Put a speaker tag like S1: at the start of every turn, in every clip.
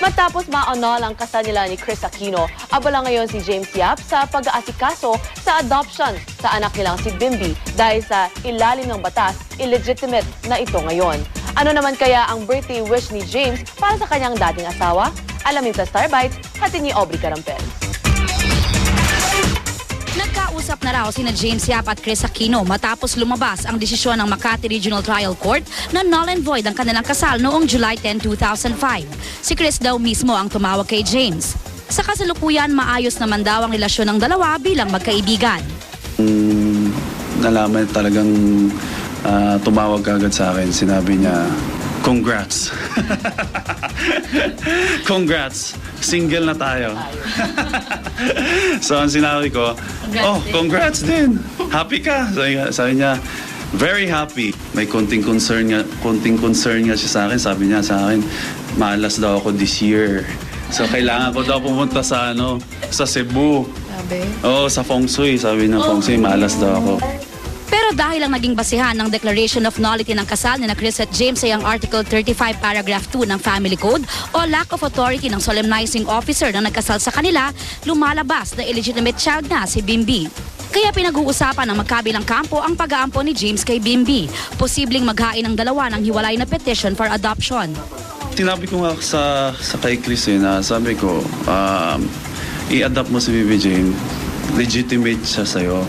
S1: Matapos maanol ang kasal nila ni Chris Aquino, abala ngayon si James Yap sa pag-aasikaso sa adoption sa anak nilang si Bimby dahil sa ilalim ng batas, illegitimate na ito ngayon. Ano naman kaya ang birthday wish ni James para sa kanyang dating asawa? Alamin sa Star Bites, hatid ni Aubrey Carampel.
S2: Nagkausap na raw sina James Yap at Chris Aquino matapos lumabas ang desisyon ng Makati Regional Trial Court na null and void ang kanilang kasal noong July 10, 2005. Si Chris daw mismo ang tumawag kay James. Sa kasalukuyan, maayos naman daw ang relasyon ng dalawa bilang magkaibigan.
S3: Nalaman talagang tumawag agad sa akin. Sinabi niya, congrats. Congrats. Single na tayo. So, ang sinabi ko, congrats din. Happy ka. Sabi niya, very happy. May konting concern nga siya sa akin. Sabi niya sa akin, malas daw ako this year. So, kailangan ko daw pumunta sa Cebu.
S1: Sabi?
S3: Oo, sa Feng Shui. Sabi ng Feng Shui, malas daw ako.
S2: Pero dahil ang naging basihan ng Declaration of Nullity ng kasal ni Chris at James ay ang Article 35 Paragraph 2 ng Family Code o lack of authority ng solemnizing officer na nagkasal sa kanila, lumalabas na illegitimate child na si Bimby. Kaya pinag-uusapan ng magkabilang kampo ang pag-aampo ni James kay Bimby. Posibleng maghain ng dalawa ng hiwalay na petition for adoption.
S3: Sinabi ko nga sa kay Chris na sabi ko, i-adopt mo si Bibi Jane. Legitimate siya sa'yo.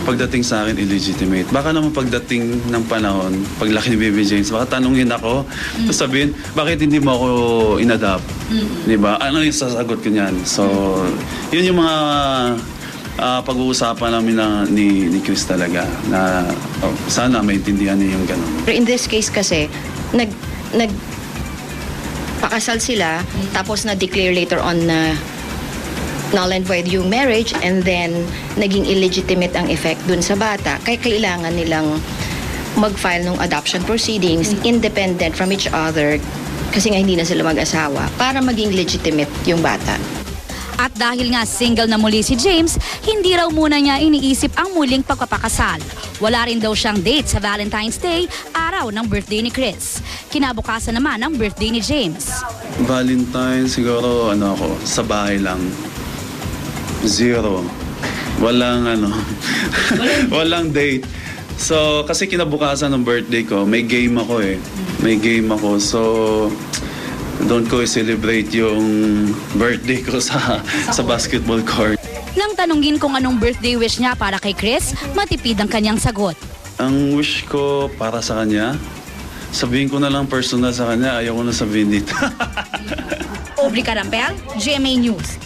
S3: Pagdating sa akin, illegitimate. Baka naman pagdating ng panahon, paglaki ni Baby James, baka tanungin ako, tapos sabihin, bakit hindi mo ako in-adopt? Diba? Ano yung sasagot ko niyan? So, yun yung mga pag-uusapan namin ni Chris talaga, na sana maintindihan niya yung ganun.
S4: Pero in this case kasi, pakasal sila, tapos na-declare later on na null and void yung marriage, and then naging illegitimate ang effect dun sa bata. Kaya kailangan nilang mag-file ng adoption proceedings independent from each other kasi nga hindi na sila mag-asawa para maging legitimate yung bata.
S2: At dahil nga single na muli si James, hindi raw muna niya iniisip ang muling pagpapakasal. Wala rin daw siyang date sa Valentine's Day, araw ng birthday ni Chris. Kinabukasan naman ang birthday ni James.
S3: Valentine, siguro ako, sa bahay lang. Zero. Walang walang date. So, kasi kinabukasan ng birthday ko, may game ako eh. May game ako. So, doon ko i-celebrate yung birthday ko sa basketball court.
S2: Nang tanungin kung anong birthday wish niya para kay Chris, matipid ang kanyang sagot.
S3: Ang wish ko para sa kanya, sabihin ko na lang personal sa kanya, ayaw ko na sabihin dito.
S2: Aubrey Carampel, GMA News.